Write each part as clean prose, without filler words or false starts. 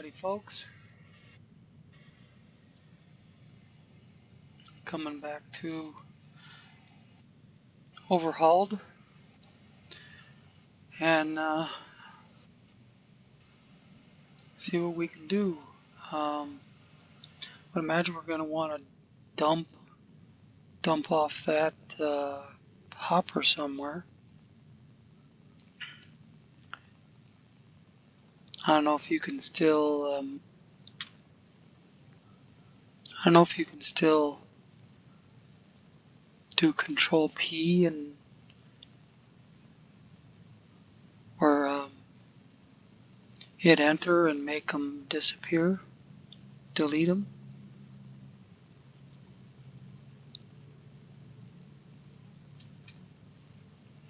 Howdy folks, coming back to Overhauled and see what we can do. I imagine we're going to want to dump off that hopper somewhere. I don't know if you can still do Control P and or hit enter and make them disappear, delete them.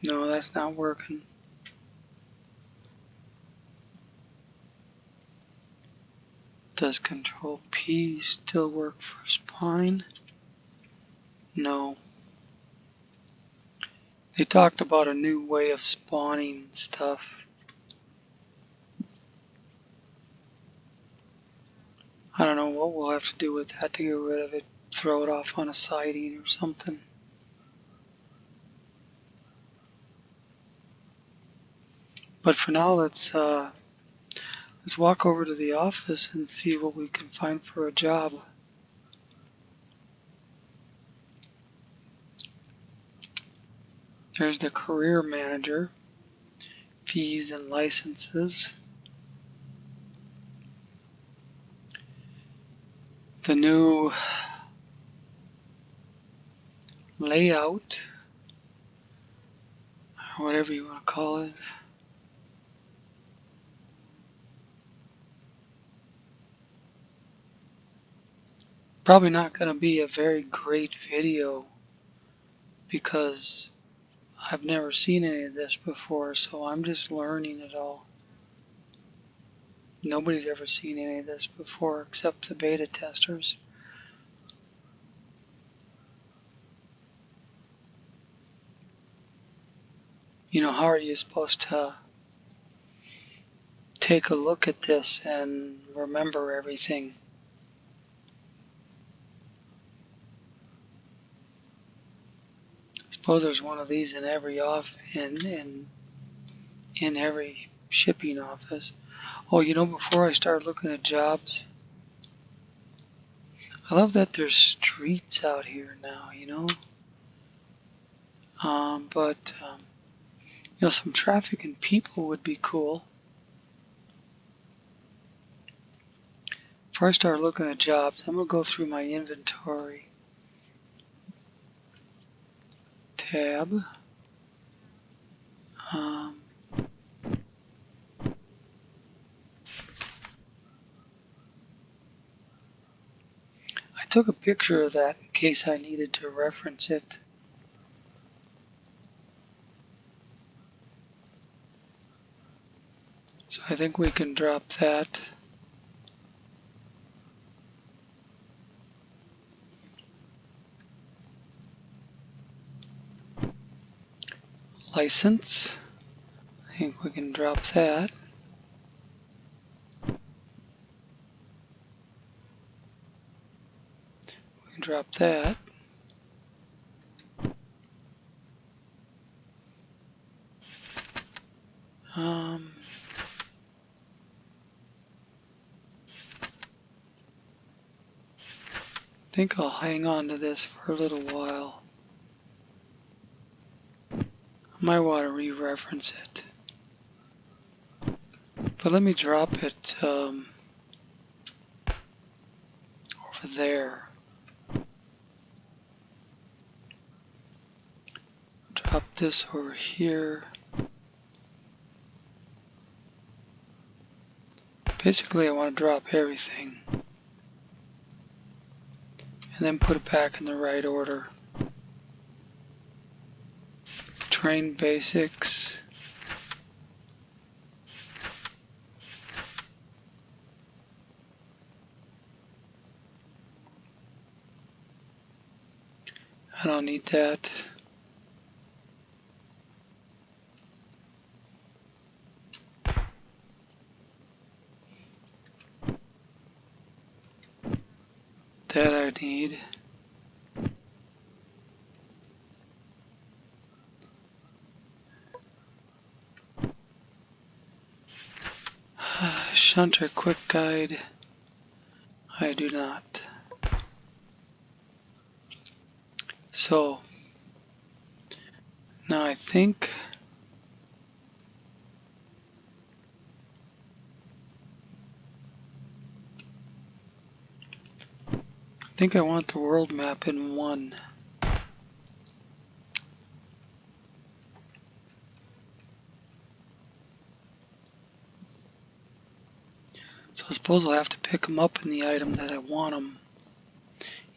No, that's not working. Does Control P still work for spine? No. They talked about a new way of spawning stuff. I don't know what we'll have to do with that to get rid of it. Throw it off on a siding or something. But for now, let's walk over to the office and see what we can find for a job. There's the career manager, fees and licenses. The new layout, or whatever you want to call it. Probably not going to be a very great video because I've never seen any of this before, so I'm just learning it all. Nobody's ever seen any of this before except the beta testers. You know, how are you supposed to take a look at this and remember everything? I suppose there's one of these in every in every shipping office. Oh, you know, before I start looking at jobs, I love that there's streets out here now, you know. But you know, some traffic and people would be cool. Before I start looking at jobs, I'm gonna go through my inventory tab. I took a picture of that in case I needed to reference it. So I think we can drop that. License. I think we can drop that. We can drop that. I think I'll hang on to this for a little while. I might want to re-reference it. But let me drop it over there. Drop this over here. Basically, I want to drop everything. And then put it back in the right order. Train basics. I don't need that. That I need. Shunter quick guide. I do not. So now I think I want the world map in one. So I suppose I'll have to pick them up in the item that I want them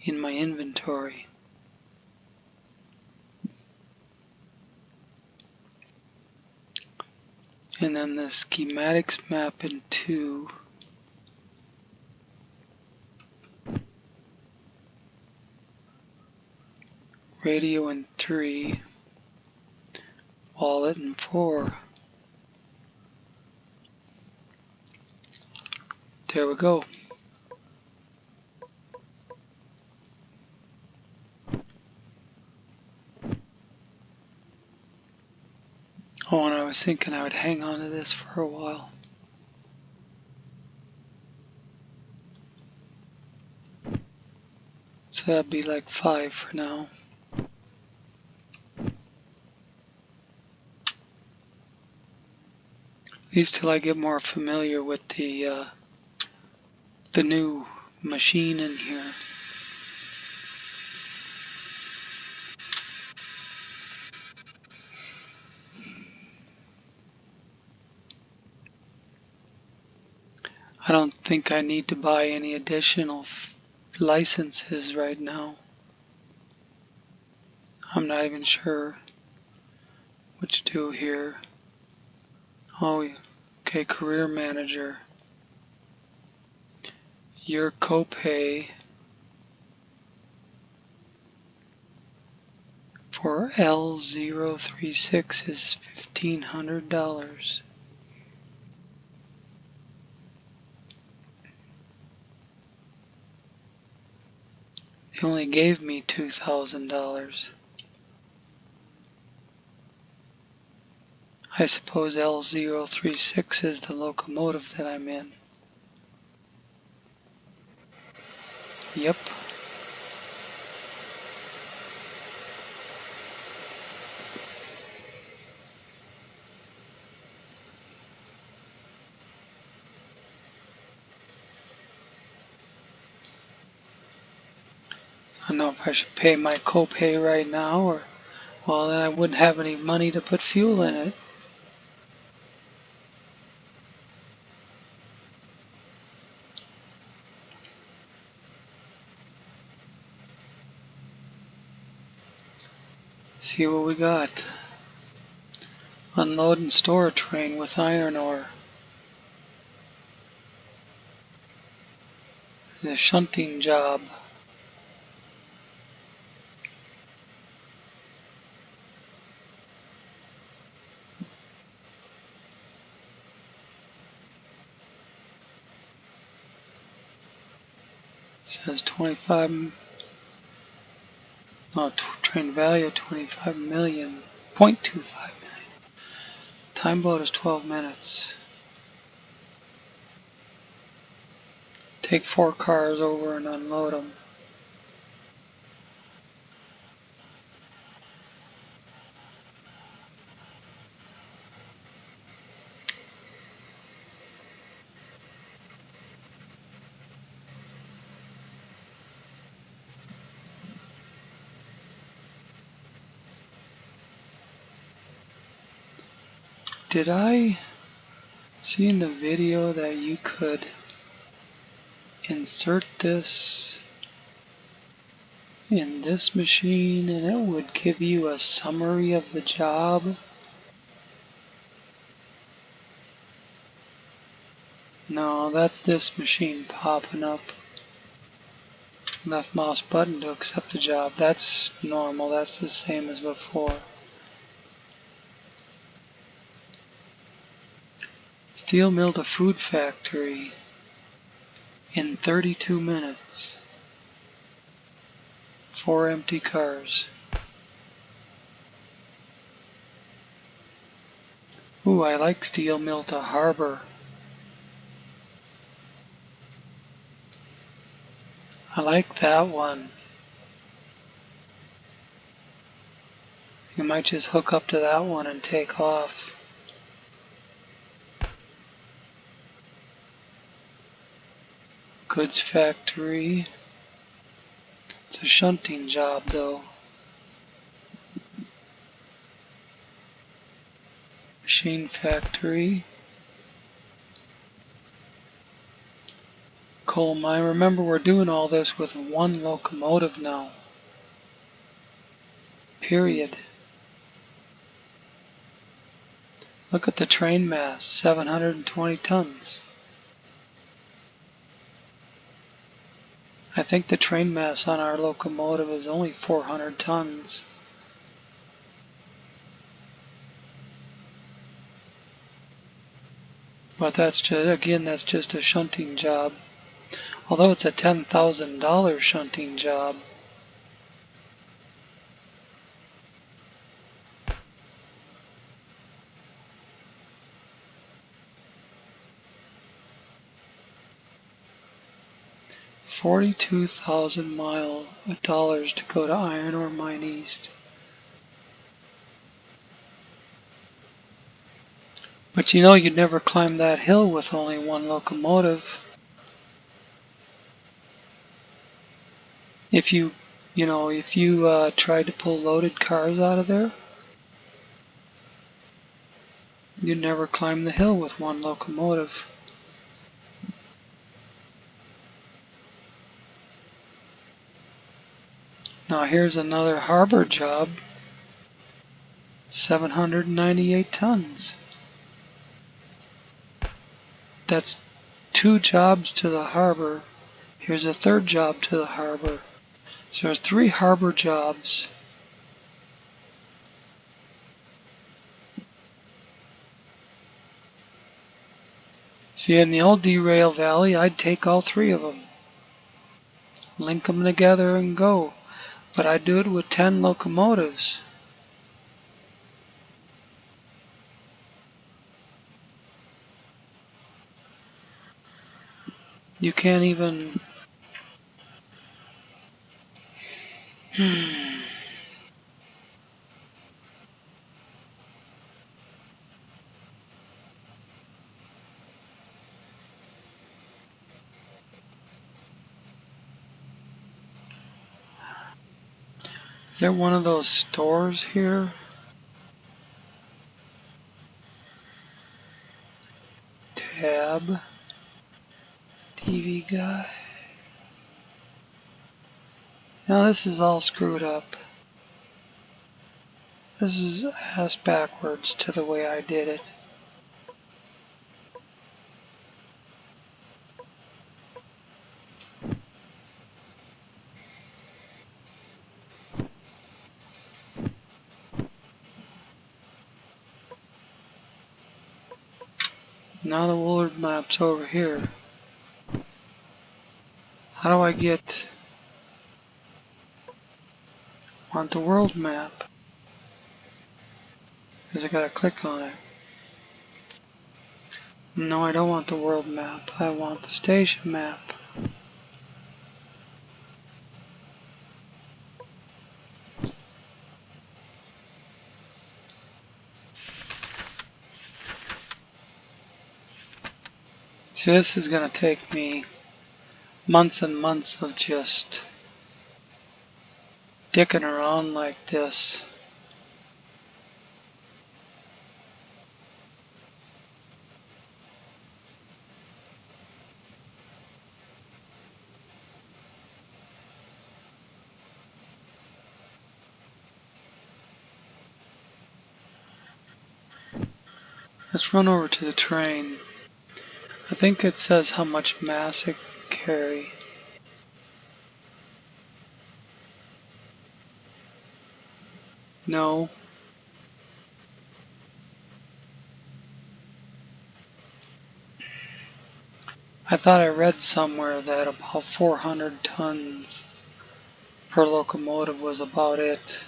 in my inventory. And then the schematics map in 2. Radio in 3. Wallet in 4. There we go. Oh, and I was thinking I would hang on to this for a while. So that'd be like 5 for now. At least till I get more familiar with the new machine in here. I don't think I need to buy any additional licenses right now. I'm not even sure what to do here. Oh, okay, career manager. Your copay for L036 is $1,500. They only gave me $2,000. I suppose L036 is the locomotive that I'm in. Yep. So I don't know if I should pay my copay right now, or, well, then I wouldn't have any money to put fuel in it. See what we got. Unload and store a train with iron ore. The shunting job. It says 25. No, train value 25 million. 0.25 million. Time boat is 12 minutes. Take 4 cars over and unload them. Did I see in the video that you could insert this in this machine and it would give you a summary of the job? No, that's this machine popping up. Left mouse button to accept the job. That's normal, that's the same as before. Steel mill to food factory in 32 minutes. 4 empty cars. Ooh, I like steel mill to harbor. I like that one. You might just hook up to that one and take off. Goods factory. It's a shunting job though. Machine factory. Coal mine. Remember, we're doing all this with one locomotive now. Period. Look at the train mass, 720 tons. I think the train mass on our locomotive is only 400 tons. But that's just, again, that's just a shunting job. Although it's a $10,000 shunting job. $42,000 to go to Iron Ore Mine East. But you know you'd never climb that hill with only one locomotive. If you tried to pull loaded cars out of there, you'd never climb the hill with one locomotive. Now here's another harbor job, 798 tons. That's 2 jobs to the harbor. Here's a 3rd job to the harbor. So there's 3 harbor jobs. See, in the old Derail Valley, I'd take all 3 of them, link them together and go. But I'd do it with 10 locomotives. You can't even... Is there one of those stores here? Tab. TV guy. Now this is all screwed up. This is ass backwards to the way I did it. Now the Woolard map's over here. How do I get on the world map? Because I gotta click on it. No, I don't want the world map. I want the station map. See, this is gonna take me months and months of just dicking around like this. Let's run over to the train. I think it says how much mass it can carry. No. I thought I read somewhere that about 400 tons per locomotive was about it.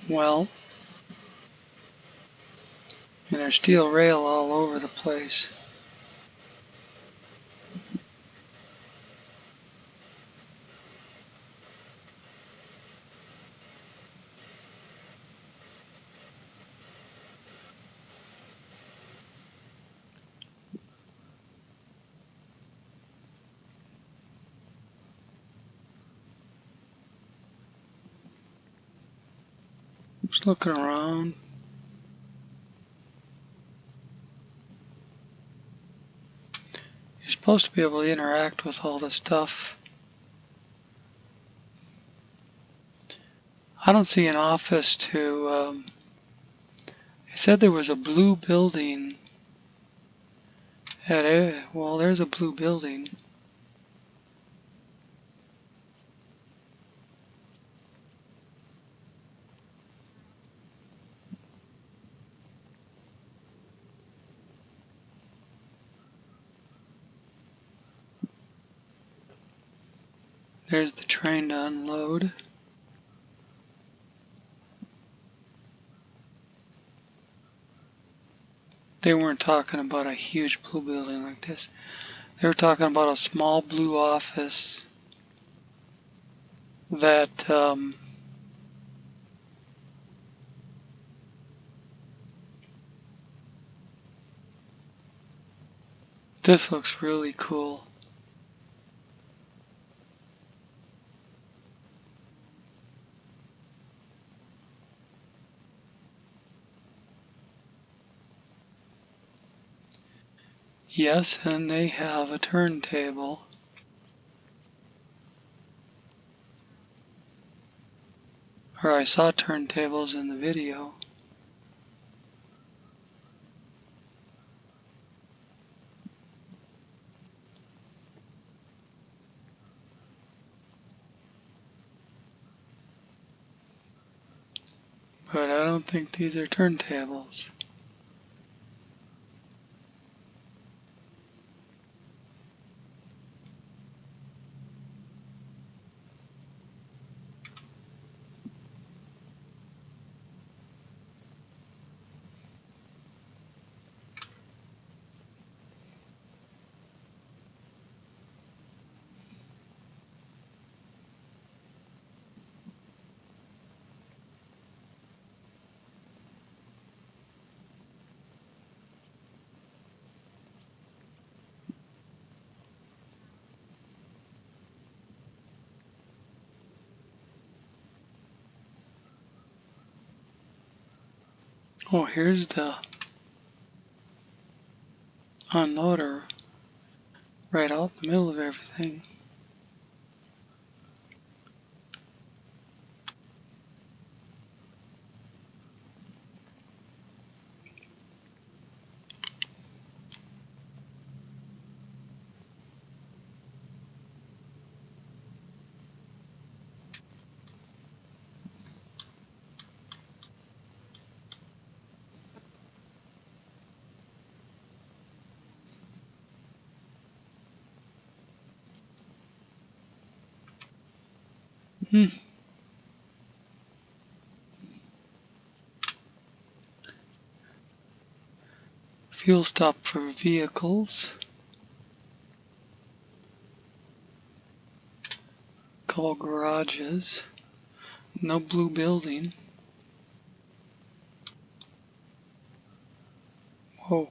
Well, and there's steel rail all over the place. Just looking around. You're supposed to be able to interact with all this stuff. I don't see an office to, they said there was a blue building well, there's a blue building. There's the train to unload. They weren't talking about a huge blue building like this. They were talking about a small blue office that this looks really cool. Yes, and they have a turntable. Or I saw turntables in the video. But I don't think these are turntables. Oh, here's the unloader right out in the middle of everything. Fuel stop for vehicles. Couple garages. No blue building. Whoa.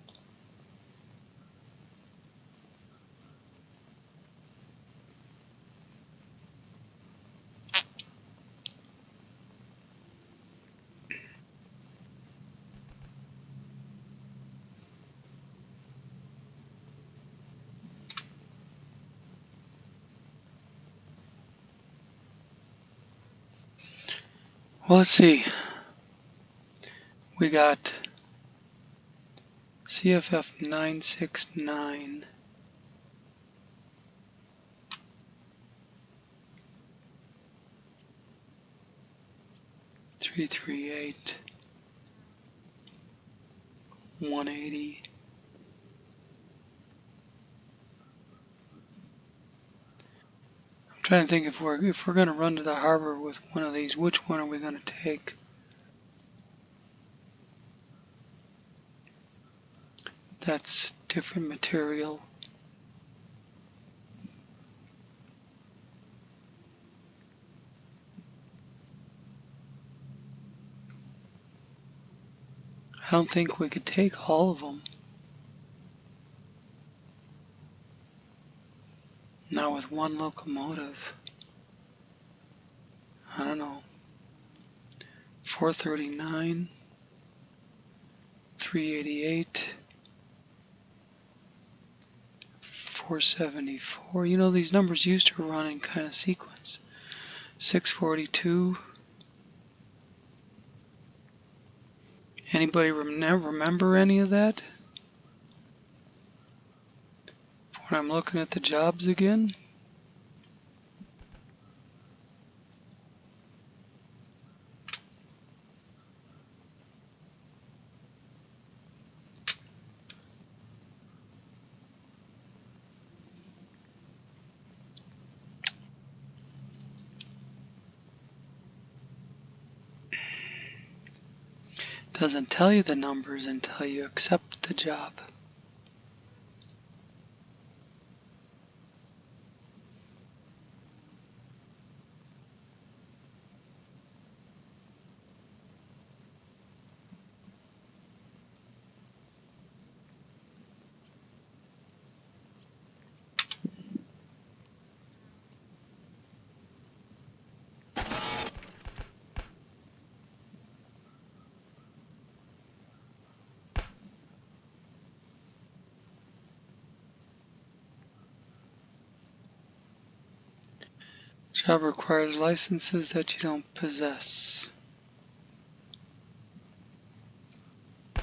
Well, let's see. We got CFF 969. 338, 180. I'm trying to think if we're going to run to the harbor with one of these, which one are we going to take? That's different material. I don't think we could take all of them. Not with one locomotive. I don't know. 439, 388, 474. You know, these numbers used to run in kind of sequence. 642. Anybody remember any of that? When I'm looking at the jobs again. Doesn't tell you the numbers until you accept the job. Job requires licenses that you don't possess. I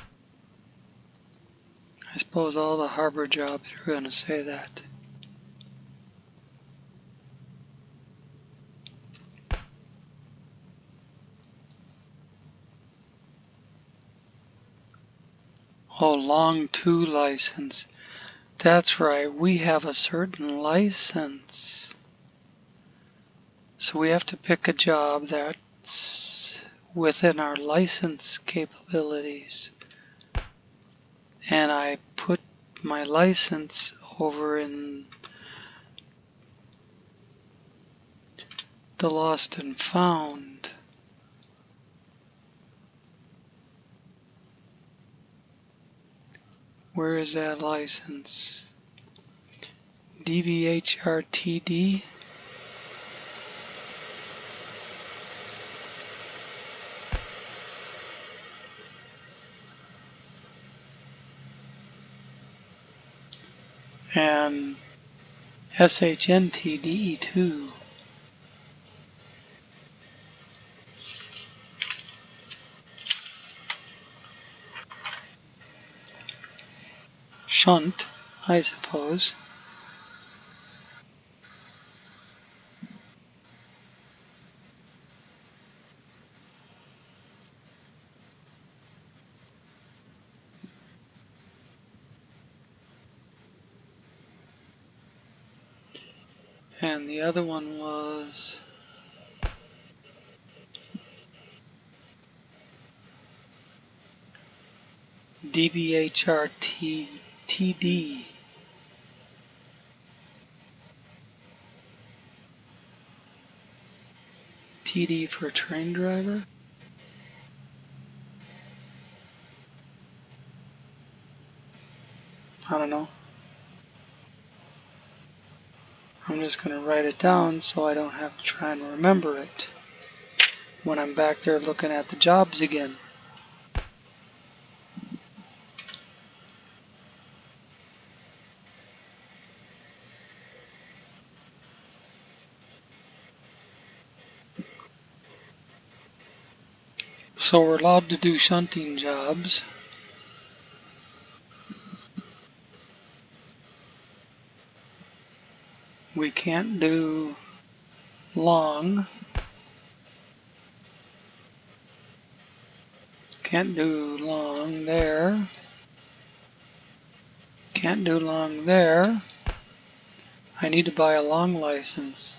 suppose all the harbor jobs are going to say that. Oh, long 2 license. That's right, we have a certain license. So we have to pick a job that's within our license capabilities. And I put my license over in the lost and found. Where is that license? DVHRTD? And SHNTDE2. Shunt, I suppose. And the other one was DVHRTD. TD for train driver? I don't know. I'm just going to write it down so I don't have to try and remember it when I'm back there looking at the jobs again. So we're allowed to do shunting jobs. We can't do long. Can't do long there. Can't do long there. I need to buy a long license.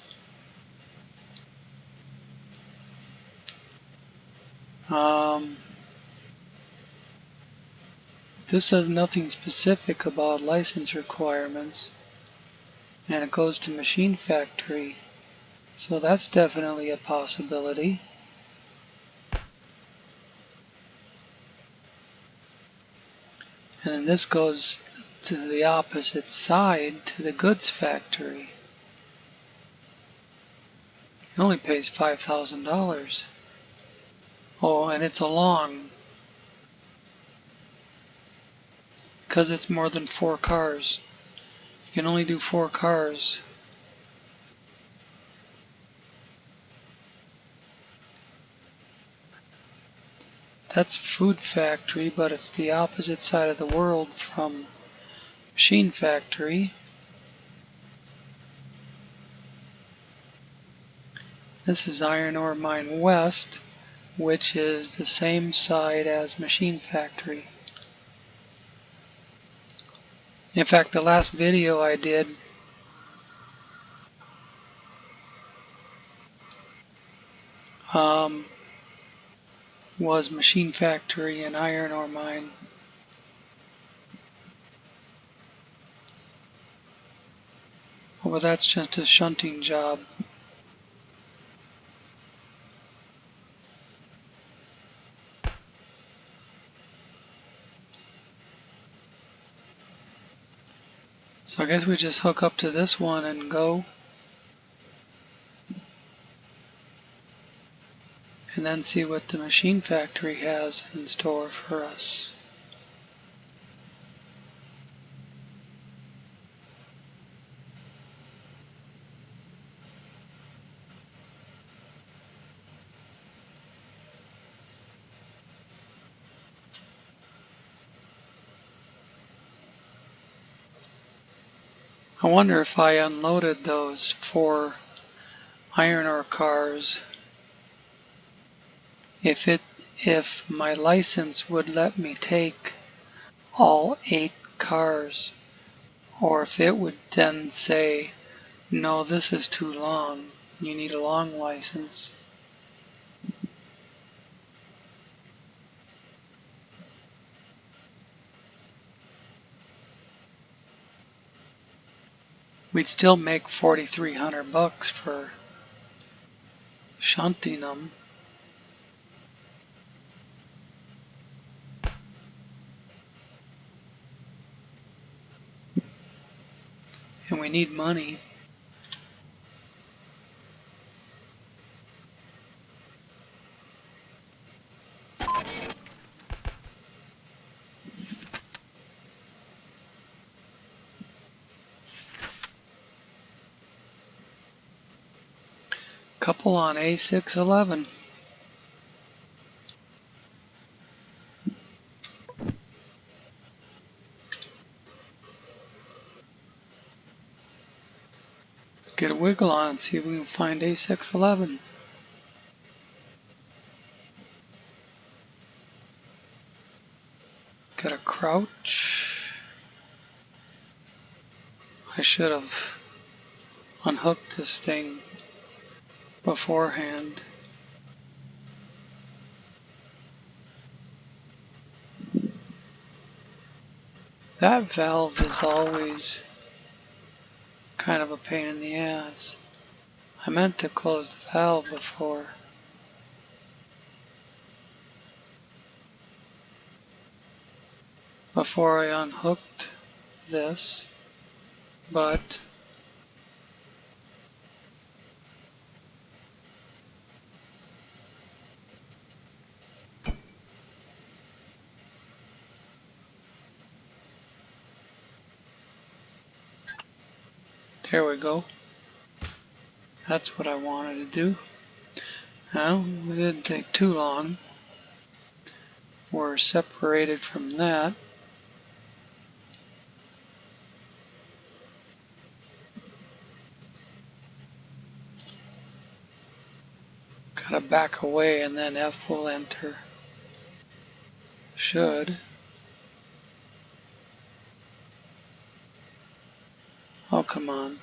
This says nothing specific about license requirements, and it goes to machine factory, so that's definitely a possibility. And then this goes to the opposite side, to the goods factory. It only pays $5,000. Oh, and it's a long, because it's more than 4 cars. You can only do 4 cars. That's food factory, but it's the opposite side of the world from machine factory. This is Iron Ore Mine West, which is the same side as machine factory. In fact, the last video I did was machine factory and iron ore mine. Oh, well, that's just a shunting job. So I guess we just hook up to this one and go. And then see what the machine factory has in store for us. I wonder if I unloaded those 4 iron ore cars, if my license would let me take all 8 cars, or if it would then say, no, this is too long, you need a long license. We'd still make $4,300 for shunting them. And we need money. Couple on A611. Let's get a wiggle on and see if we can find A611. Got a crouch. I should have unhooked this thing beforehand. That valve is always kind of a pain in the ass. I meant to close the valve before I unhooked this, but there we go. That's what I wanted to do. Well, it didn't take too long. We're separated from that. Gotta back away and then F will enter. should. Oh, come on.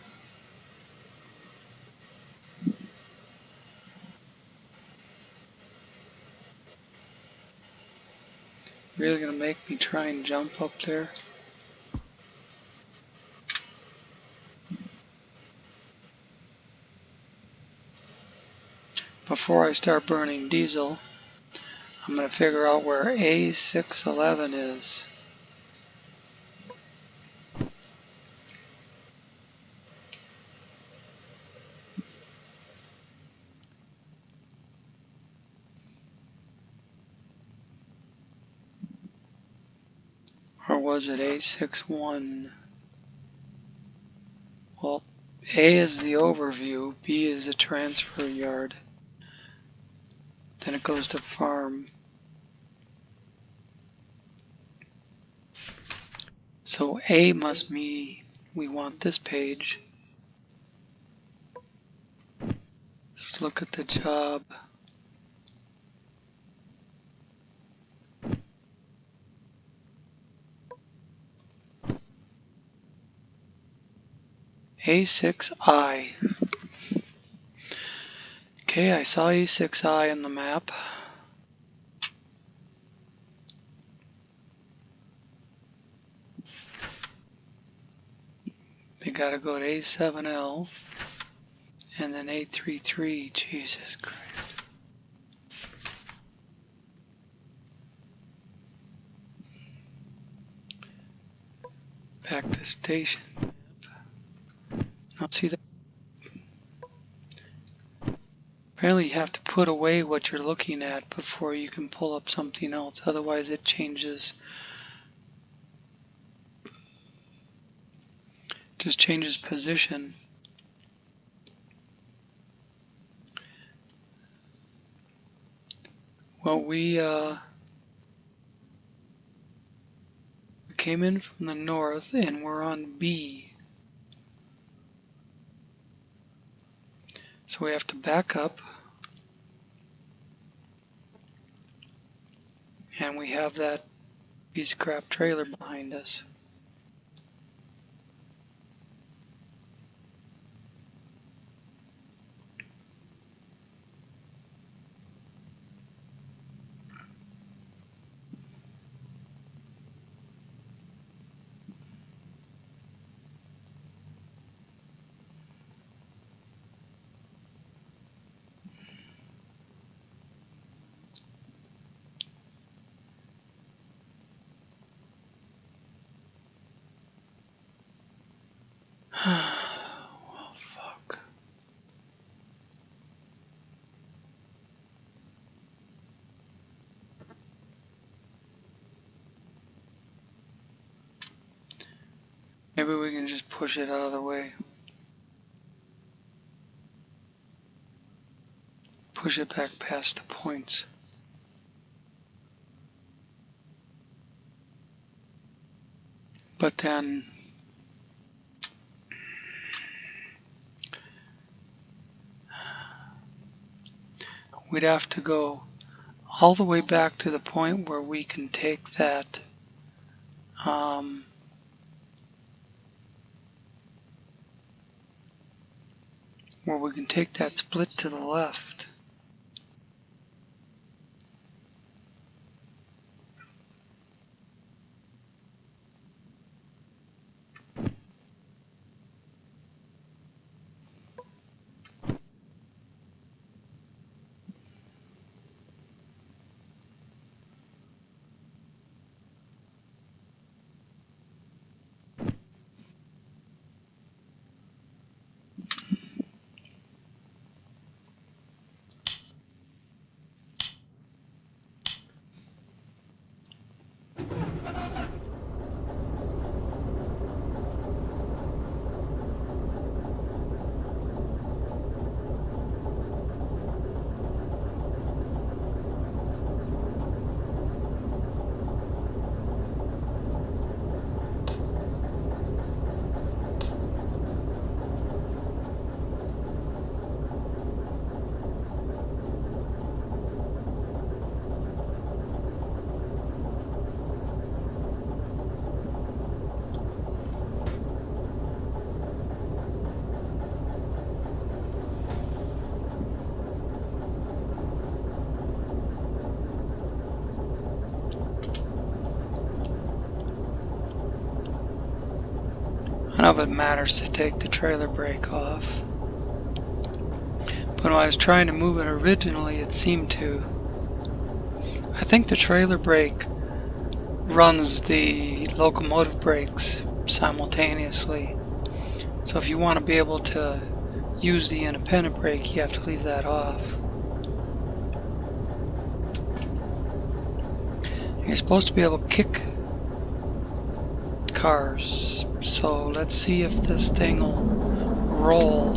Really gonna make me try and jump up there? Before I start burning diesel, I'm gonna figure out where A611 is. Or was it A61? Well, A is the overview, B is the transfer yard. Then it goes to farm. So A must be, we want this page. Let's look at the job. A6I. Okay, I saw A6I on the map. They gotta go to A7L and then A33. Jesus Christ. Back to station map. Now see that. Apparently you have to put away what you're looking at before you can pull up something else. Otherwise it changes. Just changes position. Well, we came in from the north and we're on B. So we have to back up. And we have that piece of crap trailer behind us. Well, fuck. Maybe we can just push it out of the way. Push it back past the points. But then we'd have to go all the way back to the point where we can take that split to the left. None of it matters to take the trailer brake off. But when I was trying to move it originally, it seemed to. I think the trailer brake runs the locomotive brakes simultaneously. So if you want to be able to use the independent brake, you have to leave that off. You're supposed to be able to kick cars. So let's see if this thing will roll.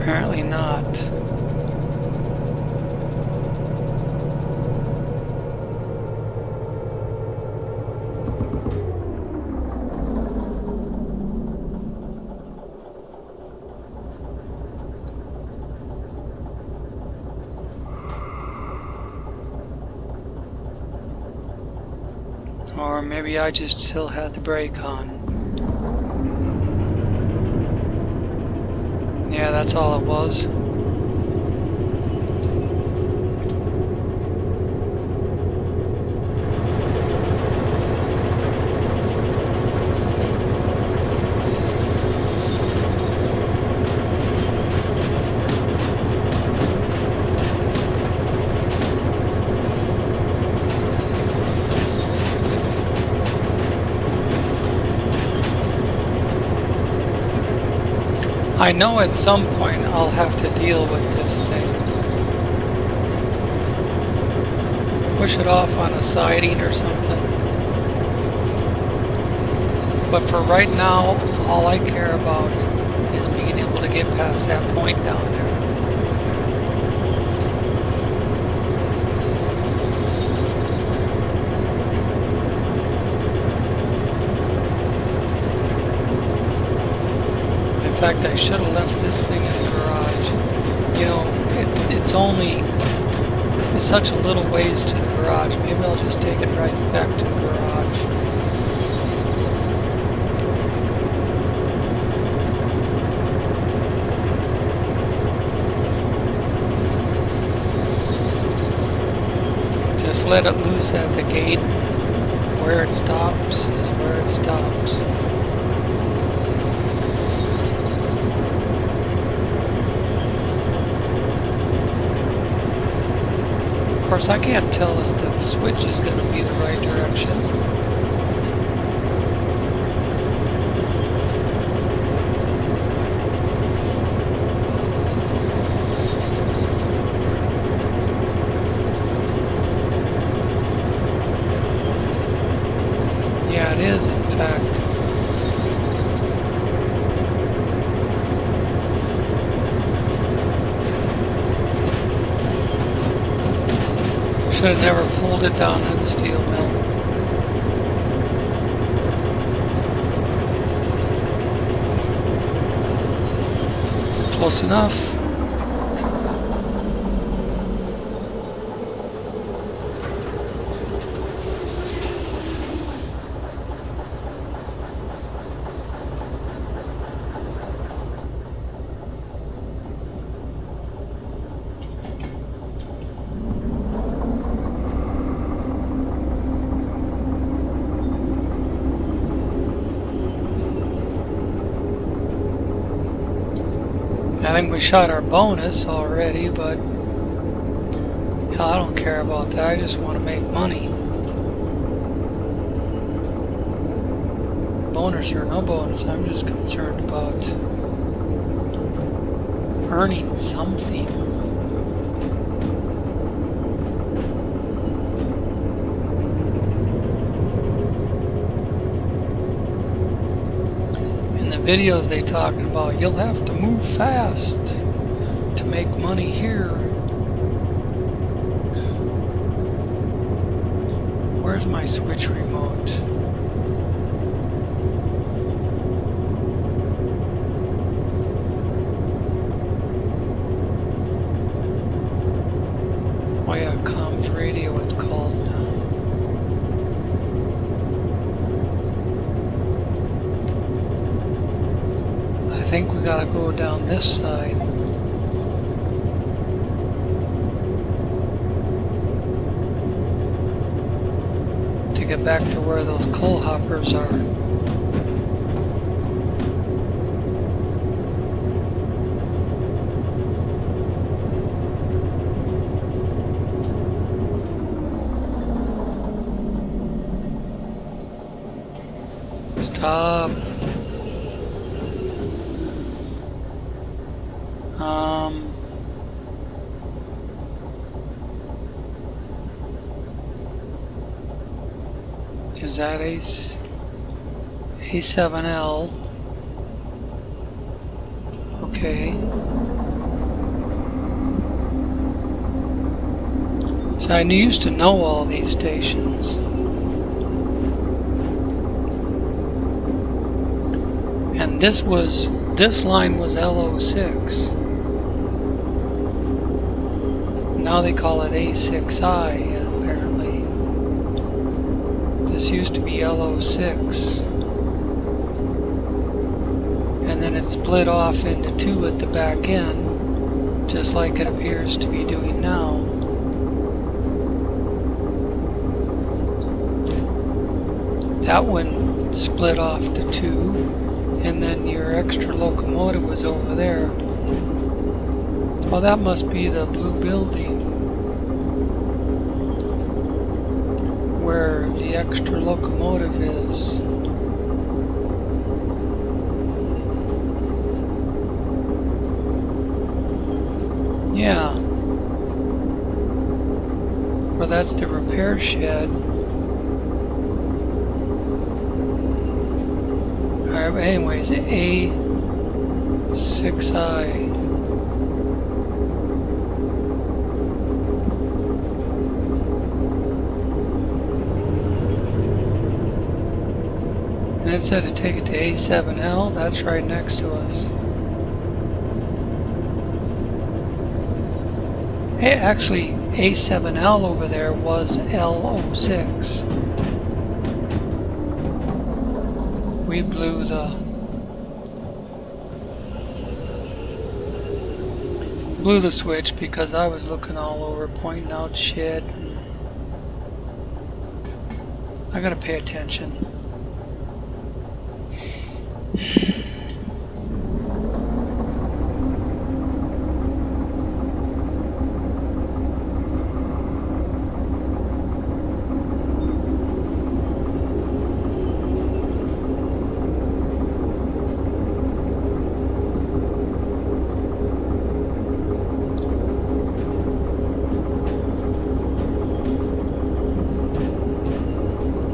Apparently not. Or maybe I just still had the brake on. Yeah, that's all it was. I know at some point I'll have to deal with this thing. Push it off on a siding or something. But for right now, all I care about is being able to get past that point down there. In fact, I should have left this thing in the garage. You know, it's such a little ways to the garage. Maybe I'll just take it right back to the garage. Just let it loose at the gate. Where it stops is where it stops. Of course, I can't tell if the switch is going to be the right direction. Yeah, it is, in fact. Should have never pulled it down in the steel mill. Close enough. I think we shot our bonus already, but hell, I don't care about that. I just want to make money. Bonus or no bonus, I'm just concerned about earning something. Videos they talking about you'll have to move fast to make money here. Where's my switch remote? Oh yeah, comms radio it's called now. think we gotta go down this side to get back to where those coal hoppers are. Stop. Is that A7L? Okay. So I used to know all these stations. And this line was LO6. Now they call it A6I, apparently. This used to be LO6. And then it split off into two at the back end, just like it appears to be doing now. That one split off to two, and then your extra locomotive was over there. Oh, that must be the blue building where the extra locomotive is. Yeah. Or that's the repair shed. Alright, anyways, A6I. And it said to take it to A7L, that's right next to us. Hey, actually, A7L over there was LO6. We blew the switch because I was looking all over, pointing out shit. And I gotta pay attention.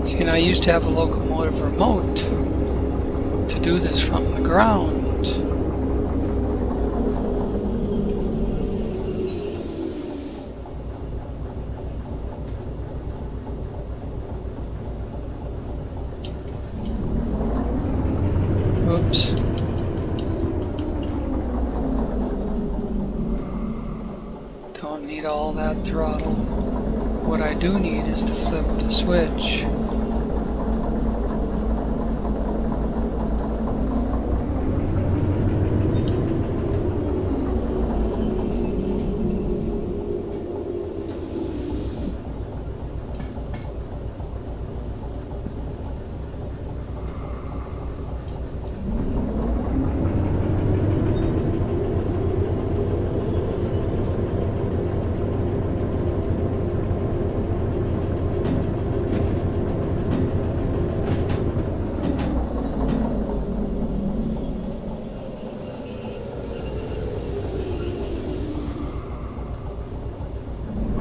See, and I used to have a locomotive remote to do this from the ground. Oops. Don't need all that throttle. What I do need is to flip the switch.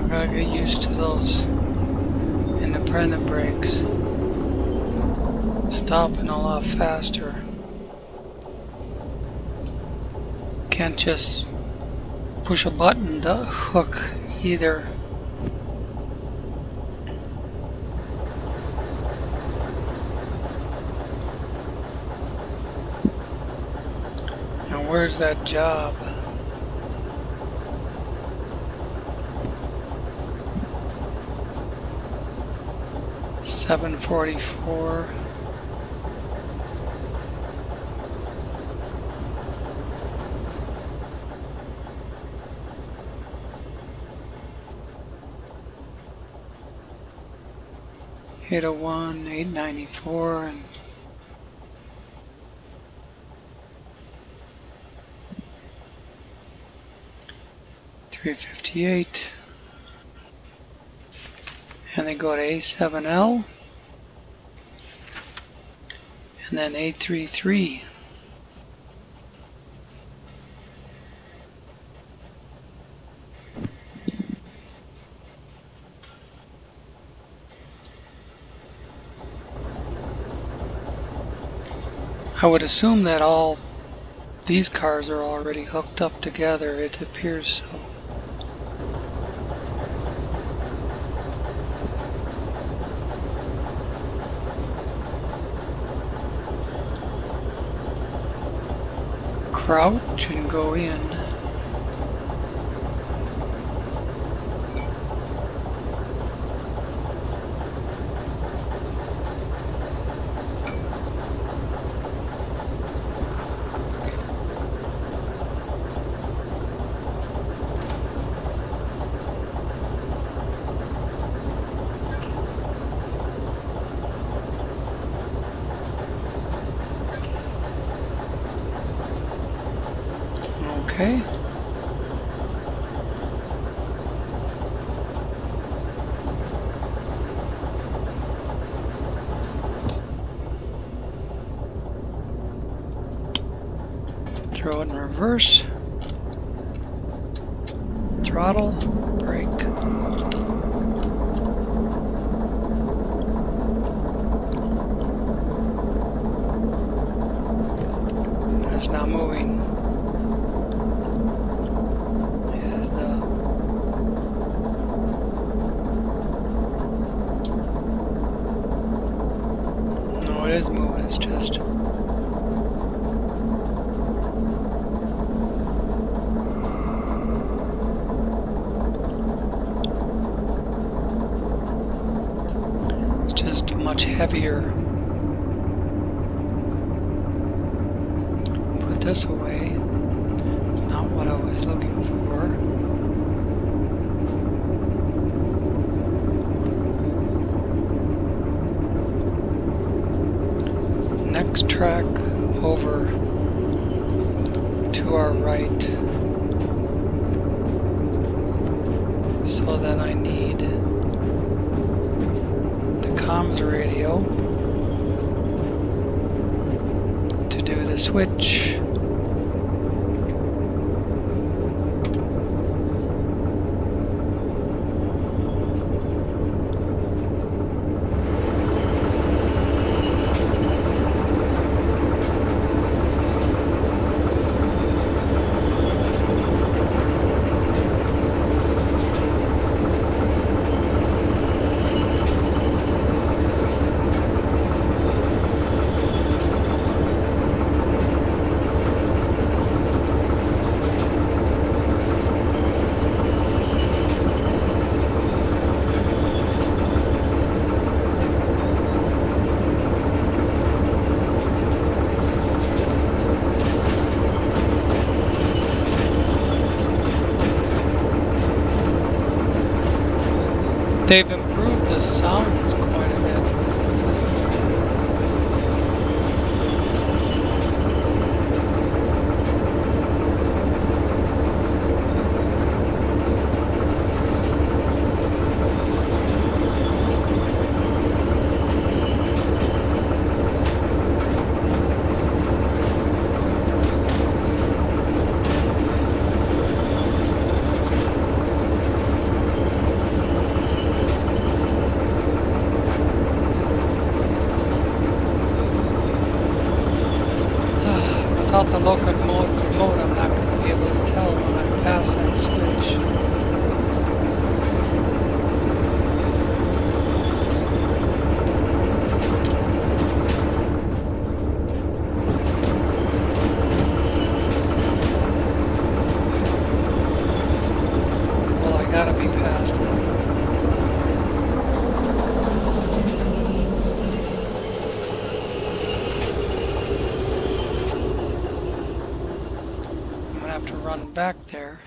Gotta get used to those independent brakes. Stopping a lot faster. Can't just push a button to hook either. And where's that job? $7.44. 801, 894, and 358. And then go to A7L, and then 833. I would assume that all these cars are already hooked up together. It appears so. Crouch and go in. Okay. Throw it in reverse. Throttle, brake. It's not moving. No, it is moving. It's just much heavier. Put this away. It's not what I was looking for. Next track over to our right, so that I need the comms radio to do the switch. They've improved the sounds quite a bit. Without the locomotive mode, I'm not going to be able to tell when I pass that switch. Well, I gotta be past it. To run back there.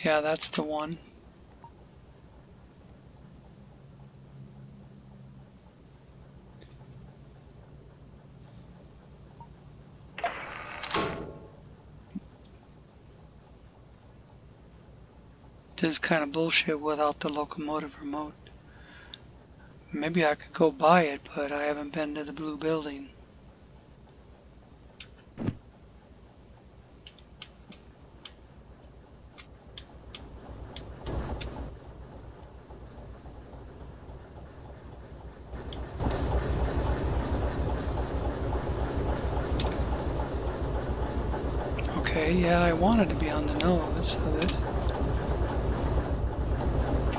Yeah, that's the one. This is kind of bullshit without the locomotive remote. Maybe I could go buy it, but I haven't been to the blue building. Okay, yeah, I wanted to be on the nose of it.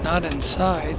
Not inside.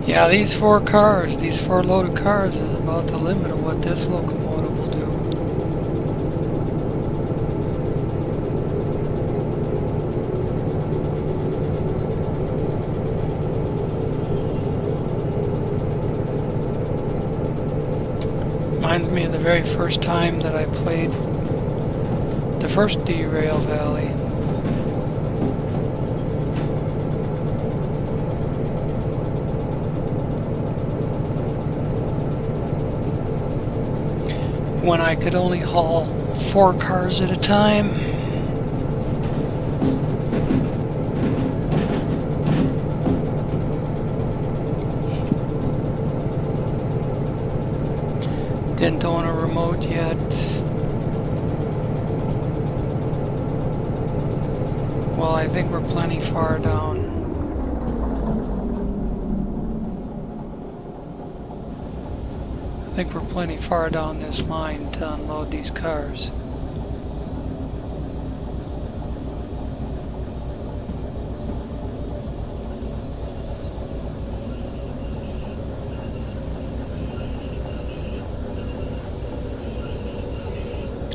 Yeah, these four loaded cars is about the limit of what this locomotive will do. Reminds me of the very first time that I played the first Derail Valley. When I could only haul 4 cars at a time. Didn't own a remote yet. Well, I think we're plenty far down. I think we're plenty far down this line to unload these cars.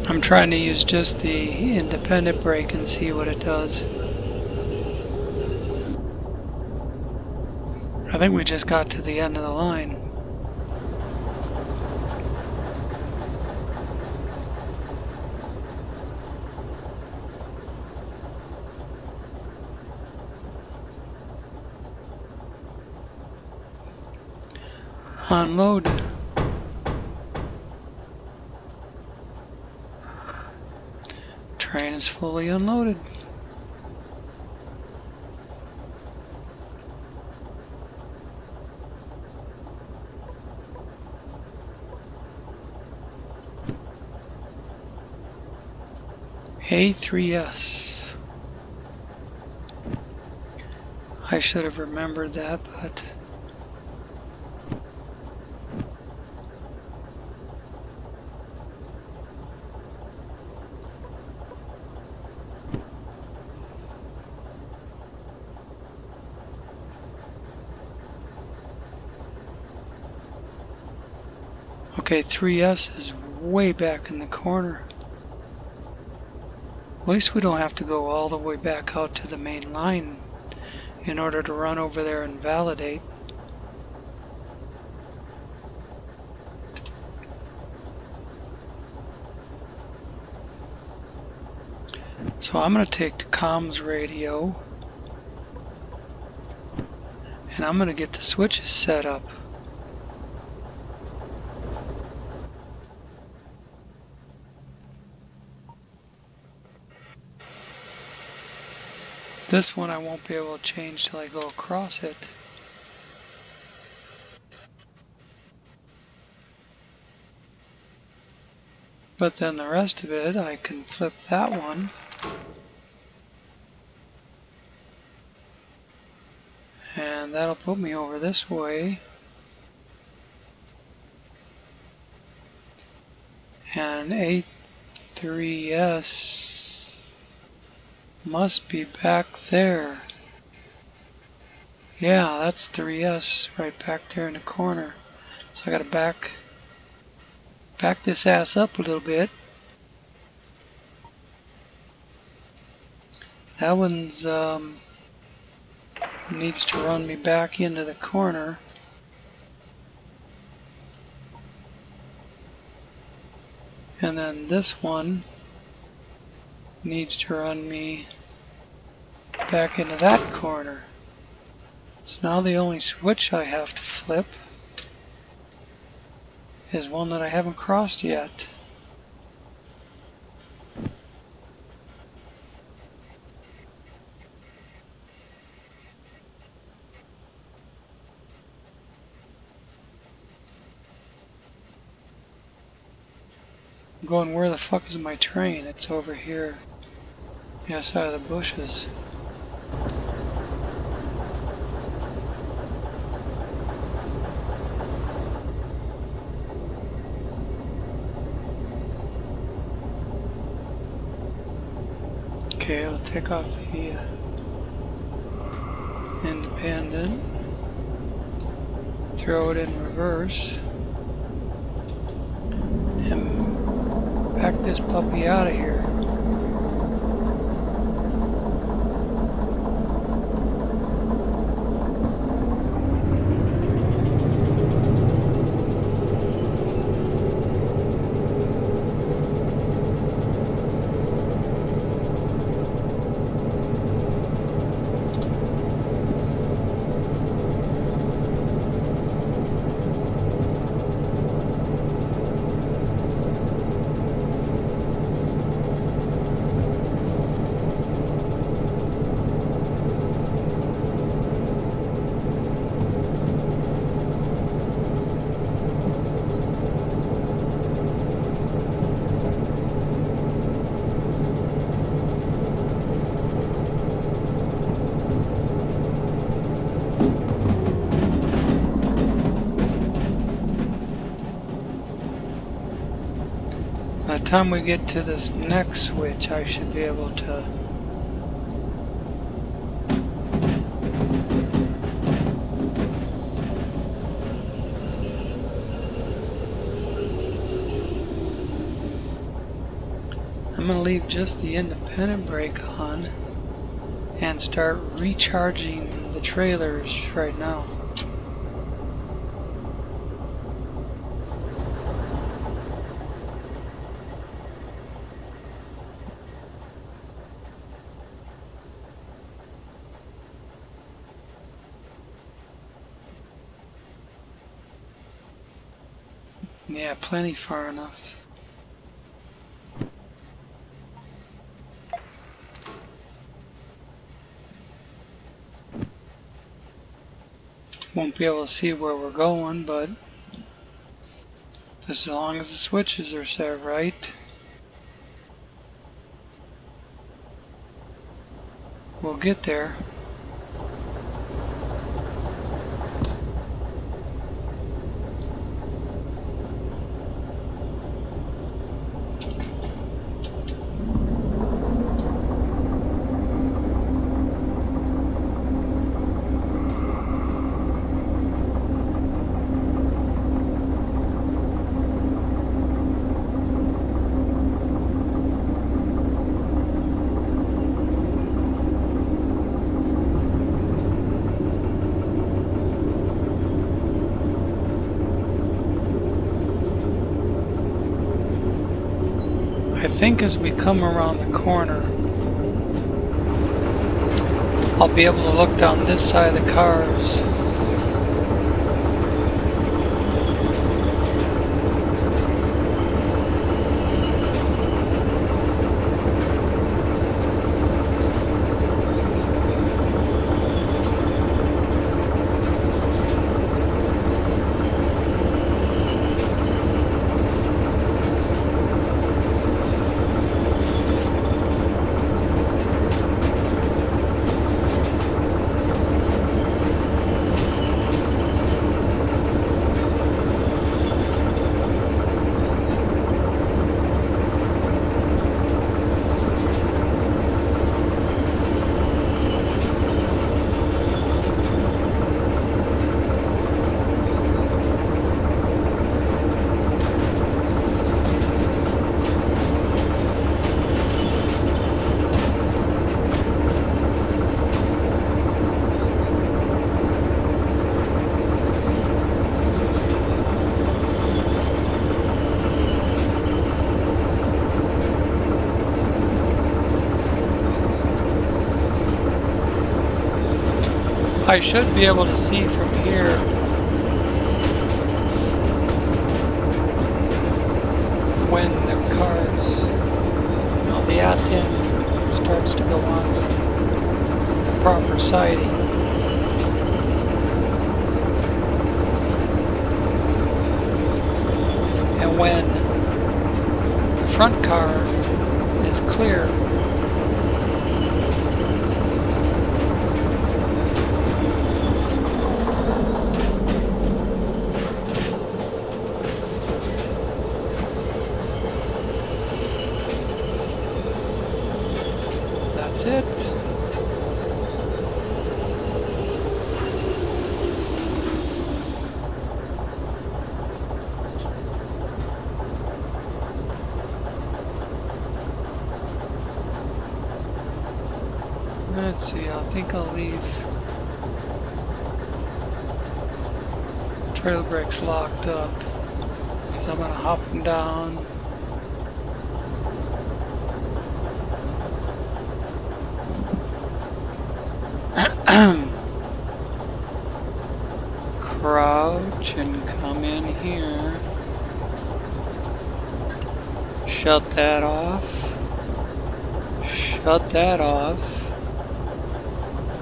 I'm trying to use just the independent brake and see what it does. I think we just got to the end of the line. Unload. Train is fully unloaded. A3S. I should have remembered that, but okay, 3S is way back in the corner. At least we don't have to go all the way back out to the main line in order to run over there and validate. So I'm going to take the comms radio and I'm going to get the switches set up. This one I won't be able to change till I go across it. But then the rest of it, I can flip that one. And that'll put me over this way. And an A3S must be back there. Yeah, that's 3S right back there in the corner. So I gotta back this ass up a little bit. That one's needs to run me back into the corner. And then this one needs to run me back into that corner. So now the only switch I have to flip is one that I haven't crossed yet. I'm going, where the fuck is my train? It's over here. The other side of the bushes. Okay, I'll take off the independent, throw it in reverse, and back this puppy out of here. By the time we get to this next switch, I should be able to I'm going to leave just the independent brake on and start recharging the trailers right now. Yeah, plenty far enough. Won't be able to see where we're going, but as long as the switches are set right, we'll get there. I think as we come around the corner, I'll be able to look down this side of the cars. I should be able to see from here when the car's, the ass end starts to go on to the proper siding. And when the front car is clear, that's it. Let's see, I think I'll leave trail brakes locked up because I'm going to hop them down. Crouch and come in here. Shut that off. Shut that off.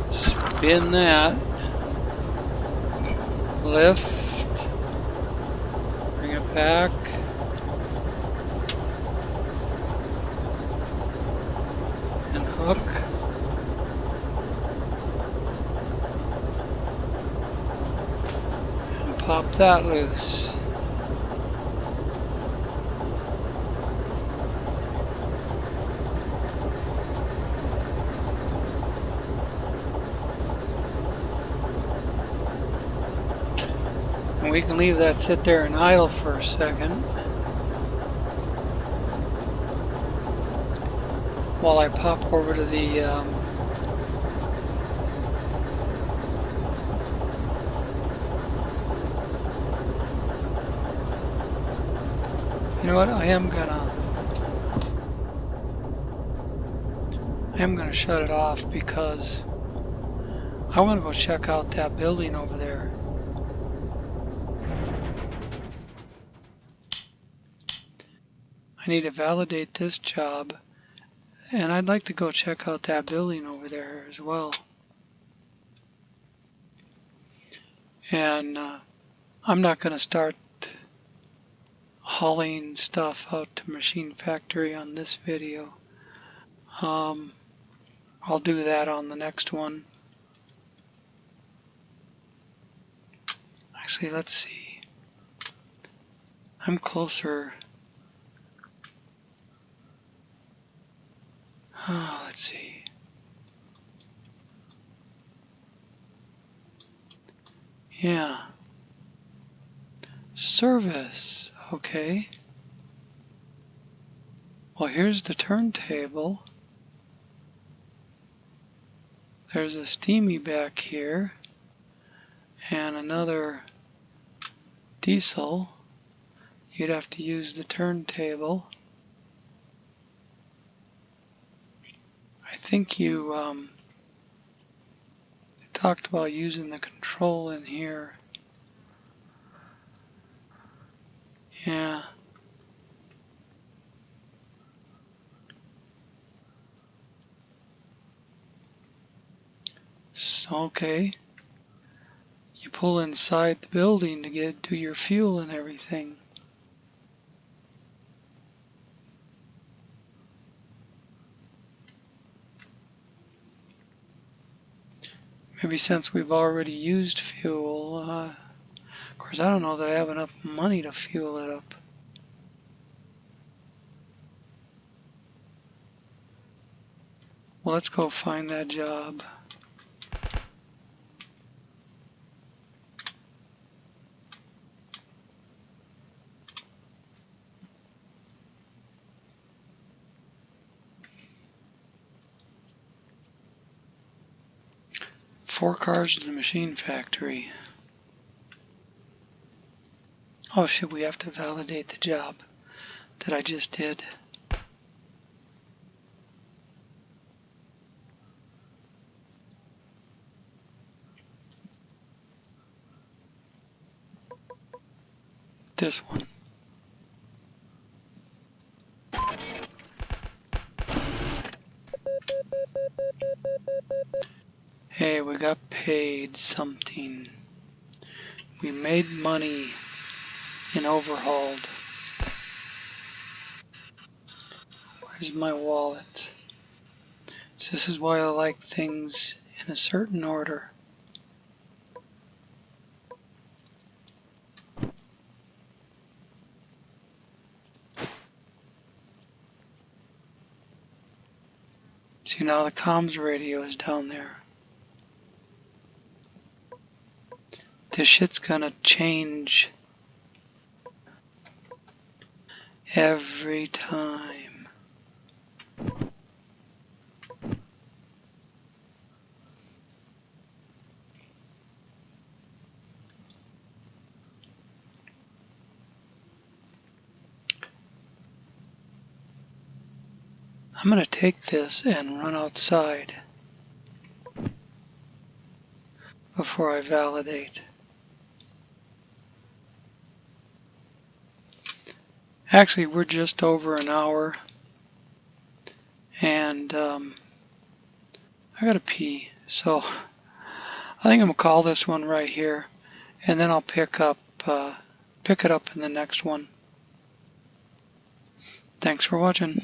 Spin that. Lift. Bring it back. And hook. And pop that loose. And we can leave that sit there and idle for a second while I pop over to the you know what, I am gonna shut it off because I want to go check out that building over there. I need to validate this job, and I'd like to go check out that building over there as well. And I'm not going to start hauling stuff out to Machine Factory on this video. I'll do that on the next one. Actually, let's see. I'm closer. Oh, let's see. Yeah. Service. Okay. Well, here's the turntable. There's a steamy back here. And another diesel. You'd have to use the turntable. I think you talked about using the control in here. Yeah. So, okay. You pull inside the building to do your fuel and everything. Maybe since we've already used fuel, of course I don't know that I have enough money to fuel it up. Well, let's go find that job. Four cars to the Machine Factory. Oh shit, we have to validate the job that I just did. This one. Hey, we got paid something. We made money in Overhauled. Where's my wallet? So this is why I like things in a certain order. See, now the comms radio is down there. This shit's gonna change every time. I'm gonna take this and run outside before I validate. Actually, we're just over an hour, and I gotta pee, so I think I'm gonna call this one right here, and then I'll pick it up in the next one. Thanks for watching.